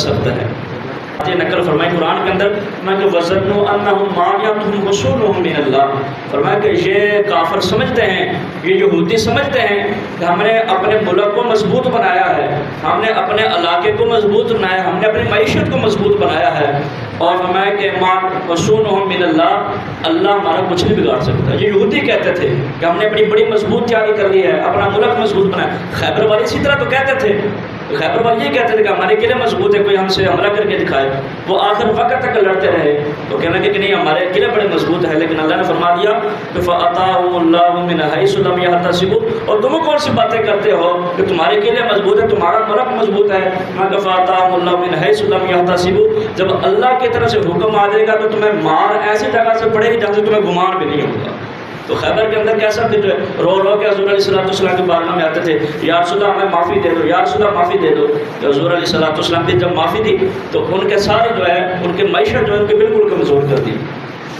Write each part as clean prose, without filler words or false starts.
سخت ہے۔ یہ نقل فرمائی قرآن کے اندر میں کہ وَظَنُّوا أَنَّهُمْ مَانِعَتْهُمْ رُسُولُهُم مِّنَ اللَّهِ، فرمایا کہ یہ کافر سمجھتے ہیں، یہ یہودی سمجھتے ہیں کہ ہم نے اپنے ملک کو مضبوط بنایا ہے، ہم نے اپنے علاقے کو مضبوط بنایا ہے، ہم نے اپنی معیشت کو مضبوط بنایا ہے، اور فرمایا کہ وَصُونُهُم مِّنَ اللَّهِ، اللہ ہمارا کچھ نہیں بگاڑ سکتا۔ یہ یہودی کہتے تھے کہ ہم نے اپنی بڑی مضبوط تیاری کر لی ہے، اپنا ملک مضبوط بنایا۔ خیبر والے اسی طرح تو کہتے تھے، خیبر والے یہ کہتے تھے کہ ہمارے قلعے مضبوط ہے، کوئی ہم سے حملہ کر کے دکھائے۔ وہ آخر وقت تک لڑتے رہے، تو کہنے لگے کہ نہیں ہمارے قلعے بڑے مضبوط ہیں، لیکن اللہ نے فرما دیا کہ فَأَتَاهُمُ اللَّهُ مِنْ حَيْثُ لَمْ يَحْتَسِبُوا، اور تم کون سی باتیں کرتے ہو کہ تمہارے قلعے مضبوط ہے، تمہارا ملک مضبوط ہے۔ میں کہ فَأَتَاهُمُ اللَّهُ مِنْ حَيْثُ لَمْ يَحْتَسِبُوا، جب اللہ کی طرف سے حکم آ جائے گا تو تمہیں مار ایسی جگہ سے پڑے گی جہاں سے تمہیں گمان بھی نہیں ہوگا۔ تو خیبر کے اندر کیسا پھر جو ہے رو رو کے حضور علیہ السلام کے بارگاہ میں آتے تھے، یا رسول اللہ ہمیں معافی دے دو، یا رسول اللہ معافی دے دو۔ حضور علیہ السلام نے جب معافی دی تو ان کے سارے جو ہے ان کے معیشت جو ہے ان کے بالکل کمزور کر دی۔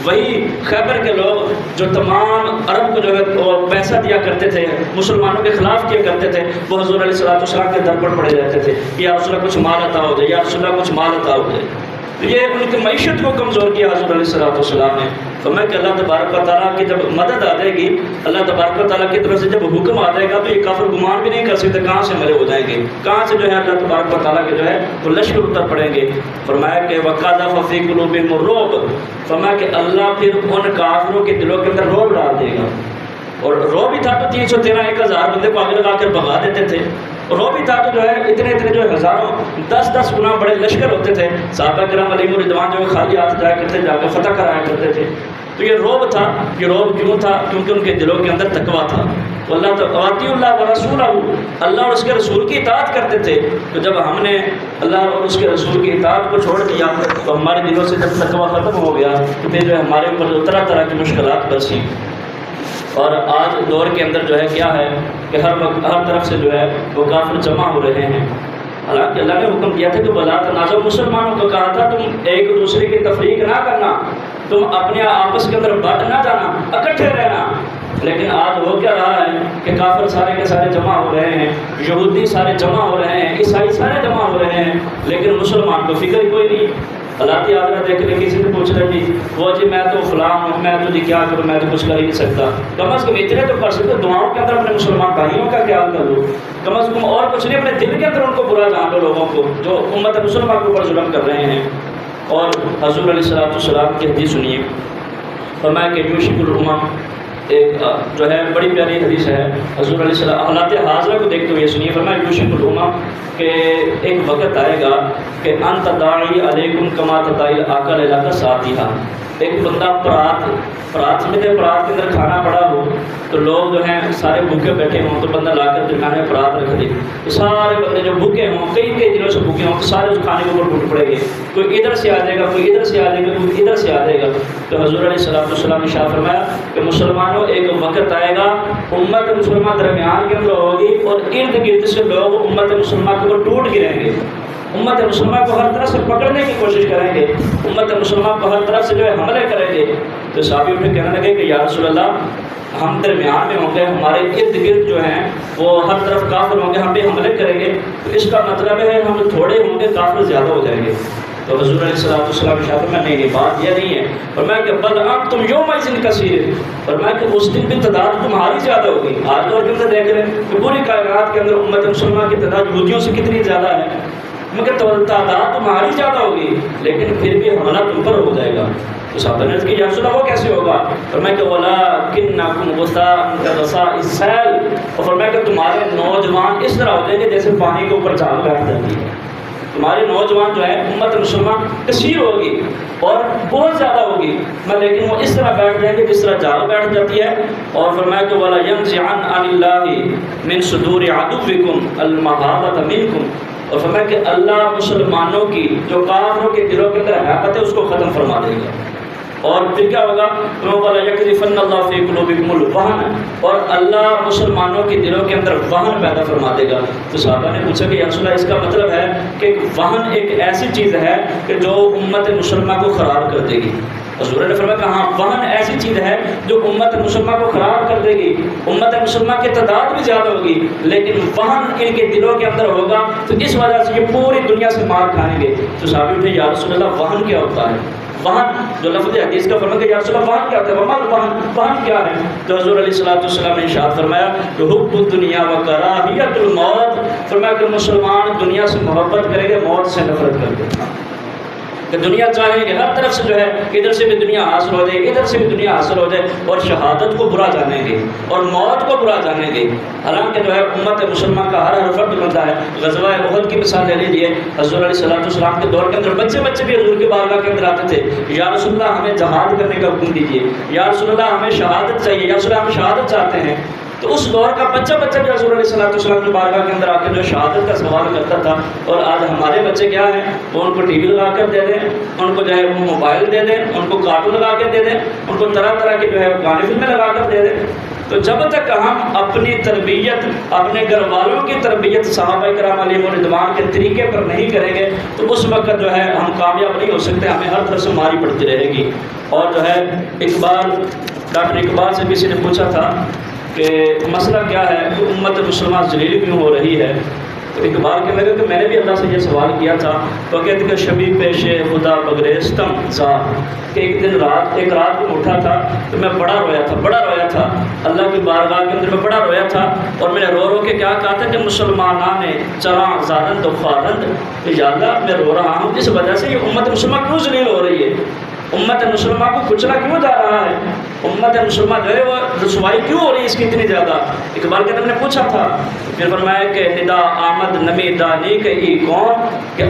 وہی خیبر کے لوگ جو تمام عرب کو جو ہے پیسہ دیا کرتے تھے، مسلمانوں کے خلاف کیا کرتے تھے، وہ حضور علیہ السلام کے در پر پڑے رہتے تھے کہ یا رسول اللہ کچھ مال عطا ہو جائے، یا رسول اللہ کچھ مال عطا ہو جائے۔ تو یہ ان کی معیشت کو کمزور کیا حضور علیہ السلام نے۔ تو میں کہ اللہ تبارک و تعالیٰ کی جب مدد آ جائے گی، اللہ تبارک و تعالیٰ کی طرف سے جب حکم آ جائے گا تو یہ کافر گمان بھی نہیں کر سکتے کہاں سے ملے ہو جائیں گے، کہاں سے جو ہے اللہ تبارک و تعالیٰ کے جو ہے وہ لشکر اتر پڑیں گے۔ فرمایا کہ وَقَذَفَ فِي قُلُوبِهِمُ الرُّعْبَ، فرمایا کہ اللہ پھر ان کافروں کے دلوں کے اندر رعب ڈال دے گا۔ اور رو بھی تھا تو 313 1000 بندے کو آگے لگا کر بھگا دیتے تھے، اور رو بھی تھا تو جو ہے اتنے جو ہے ہزاروں 10 گنا بڑے لشکر ہوتے تھے۔ صحابہ کرام علیہم رضوان جو خالی ہاتھ جایا کرتے، جا کر فتح کرایا کرتے تھے۔ تو یہ روب تھا، یہ روب کیوں تھا؟ کیونکہ ان کے دلوں کے اندر تقویٰ تھا۔ تو اللہ اطیعوا اللہ ورسولہ، اللہ اور اس کے رسول کی اطاعت کرتے تھے۔ تو جب ہم نے اللہ اور اس کے رسول کی اطاعت کو چھوڑ دیا تو ہمارے دلوں سے جب تقویٰ ختم ہو گیا تو پھر جو ہے ہمارے اوپر طرح طرح کی مشکلات برسی۔ اور آج دور کے اندر جو ہے کیا ہے کہ ہر وقت ہر طرف سے جو ہے وہ کافر جمع ہو رہے ہیں۔ حالانکہ اللہ نے حکم دیا تھا کہ وَلَا تَنَازَعُوا، مسلمانوں کو کہا تھا تم ایک دوسرے کی تفریق نہ کرنا، تم اپنے آپس کے اندر بٹ نہ جانا، اکٹھے رہنا۔ لیکن آج ہو کیا رہا ہے کہ کافر سارے کے سارے جمع ہو رہے ہیں، یہودی سارے جمع ہو رہے ہیں، عیسائی سارے جمع ہو رہے ہیں، لیکن مسلمان کو فکر کوئی نہیں۔ اللہ کی آدرہ دیکھ لیں، کسی سے پوچھ رہے جی وہ جی میں تو فلاں ہوں، میں تو جی کیا کروں، میں تو کچھ کر ہی نہیں سکتا۔ کم از کم اتنے تو کر سکتے، دعاؤں کے اندر اپنے مسلمان بھائیوں کا خیال کر لو، کم از کم اور کچھ نہیں، اپنے دل کے اندر ان کو برا جان لو، لوگوں کو جو امت مسلمان کے اوپر ظلم کر رہے ہیں۔ اور حضور علیہ السلام کی حدیث سنیے، فرمایا کہ یوشک الامم، ایک جو ہے بڑی پیاری حدیث ہے، حضور علیہ السلام حالات حاضرہ کو دیکھتے ہوئے سنیے۔ فرمایا یوشک الامم کہ ایک وقت آئے گا کہ انت داعی علیکم کما تداعی العقل الی ساتھیھا، ایک بندہ پرات سمجھتے ہیں، پرات کے اندر کھانا پڑا ہو تو لوگ جو ہیں سارے بھوکے بیٹھے ہوں تو بندہ لا کر درمیان میں پرات رکھ دے، تو سارے بندے جو بھوکے ہوں کئی دنوں سے بھوکے ہوں تو سارے اس کھانے کے اوپر ٹوٹ پڑے گے، کوئی ادھر سے آ جائے گا، کوئی ادھر سے آ جائے گا، کوئی ادھر سے آ جائے گا۔ تو حضور علیہ السلام نے ارشاد فرمایا کہ مسلمانوں ایک وقت آئے گا امت مسلمان درمیان کے اندر ہوگی اور ارد گرد سے لوگ امت مسلمان کے اوپر ٹوٹ گریں گے، امت مسلمان کو ہر طرف سے پکڑنے کی کوشش کریں گے، امت مسلمان کو ہر طرف سے جو ہے حملے کریں گے۔ تو صحابی اٹھ کہنے لگے کہ یا رسول اللہ ہم درمیان میں ہوں گے، ہمارے ارد گرد جو ہیں وہ ہر طرف کافر ہوں گے، ہم بھی حملے کریں گے، تو اس کا مطلب ہے ہم تھوڑے ہوں گے کافر زیادہ ہو جائیں گے۔ تو حضور علیہ السلام ارشاد میں نہیں بات یہ نہیں ہے، فرمایا کہ بل انتم یومئذ کثیر، فرمایا کہ اس دن بھی تعداد تمہاری زیادہ ہوگی۔ آج دور کے اندر دیکھ رہے ہیں کہ پوری کائنات کے اندر امت مسلمان کی تعداد یہودیوں سے کتنی زیادہ ہے، مگر تعداد تمہاری زیادہ ہوگی لیکن پھر بھی حملہ تم پر ہو جائے گا۔ تو صحابہ نے کہ یا رسول اللہ وہ کیسے ہوگا؟ فرمایا کہ وَلَٰكِنَّكُمْ غُثَاءٌ كَغَثَاءِ السَّيْلِ، اور فرمایا کہ تمہارے نوجوان اس طرح ہو جائیں گے جیسے پانی کے اوپر جال بیٹھ جاتی ہے۔ تمہارے نوجوان جو ہے امت مسلمان کثیر ہوگی اور بہت زیادہ ہوگی، لیکن وہ اس طرح بیٹھ جائیں گے جس طرح جال بیٹھ جاتی ہے۔ اور فرمایا کہ وَلَا يَنزِعَنْ عَنِ اللَّهِ مِنْ صُدُورِ عَدُوِّكُمْ الْمَحَابَّةَ مِنْكُمْ، اور فرمایا کہ اللہ مسلمانوں کی جو کافروں کے دلوں کے اندر محبت ہے اس کو ختم فرما دے گا۔ اور پھر کیا ہوگا؟ یقذفن اللہ فی قلوبکم الوہن، اور اللہ مسلمانوں کے دلوں کے اندر وہن پیدا فرما دے گا۔ تو صحابہ نے پوچھا کہ یا رسول اللہ اس کا مطلب ہے کہ وہن ایک ایسی چیز ہے کہ جو امت مسلمہ کو خراب کر دے گی؟ حضور نے فرمایا کہ ہاں وہن ایسی چیز ہے جو امت مسلمہ کو خراب کر دے گی، امت مسلمہ کی تعداد بھی زیادہ ہوگی لیکن وہن ان کے دلوں کے اندر ہوگا، تو اس وجہ سے یہ پوری دنیا سے مار کھائیں گے۔ تو صحابی اٹھے، یا رسول اللہ وہن کیا ہوتا ہے؟ وہن جو لفظ حدیث کا فرمان کہ یا رسول اللہ وہن کیا ہوتا ہے؟ ومل وہن، وہن کیا ہے؟ تو حضور علیہ الصلوۃ والسلام نے ارشاد فرمایا کہ حب الدنیا و کراہیت الموت، فرمایا کہ مسلمان دنیا سے محبت کریں گے، موت سے نفرت کریں گے، کہ دنیا چاہیں گے ہر طرف سے جو ہے ادھر سے بھی دنیا حاصل ہو جائے، ادھر سے بھی دنیا حاصل ہو جائے، اور شہادت کو برا جانیں گے اور موت کو برا جانیں گے۔ حالانکہ جو ہے امت مسلمان کا ہر فرد بنتا ہے۔ غزوہ احد کی مثال لے لیجیے، حضور علیہ الصلوۃ والسلام کے دور کے اندر بچے بھی حضور کے بارگاہ کے اندر آتے تھے، یا رسول اللہ ہمیں جہاد کرنے کا حکم دیجیے، یا رسول اللہ ہمیں شہادت چاہیے، یا رسول اللہ ہم شہادت چاہتے ہیں۔ تو اس دور کا بچہ بھی حضور علیہ الصلوۃ والسلام کی بارگاہ کے اندر آ کے جو شہادت کا سوال کرتا تھا۔ اور آج ہمارے بچے کیا ہیں، وہ ان کو ٹی وی لگا کر دے دیں، ان کو جو ہے وہ موبائل دے دیں، ان کو کارٹون لگا کے دے دیں، ان کو طرح طرح کے جو ہے گانے فلمیں لگا کر دے دیں۔ تو جب تک ہم اپنی تربیت، اپنے گھر والوں کی تربیت صحابہ کرام علیہم رضوان کے طریقے پر نہیں کریں گے تو اس وقت جو ہے ہم کامیاب نہیں ہو سکتے، ہمیں ہر طرف سے ماری پڑتی رہے گی۔ اور جو ہے ڈاکٹر اقبال سے کسی نے پوچھا تھا کہ مسئلہ کیا ہے کہ امت مسلمہ ذلیل کیوں ہو رہی ہے؟ تو اقبال کہنے لگا کہ میں نے بھی اللہ سے یہ سوال کیا تھا، تو کہتے کہ شبی پیش خدا بگریستم زا، کہ ایک رات کو اٹھا تھا تو میں بڑا رویا تھا اللہ کی بارگاہ کے اندر، میں بڑا رویا تھا، اور میں نے رو کے کیا کہا تھا کہ مسلمانان چراں زادند و خارند، کہ یا اللہ میں رو رہا ہوں جس وجہ سے یہ امت مسلمہ کیوں ذلیل ہو رہی ہے، امت مسلمہ کو کچلا کیوں جا رہا ہے، امت مسلمہ جو ہے وہ رسوائی کیوں ہو رہی ہے اس کی اتنی زیادہ۔ اقبال کے نے پوچھا تھا، پھر فرمایا کہ ندا آمد نمی دانی کہ ای کون، کہ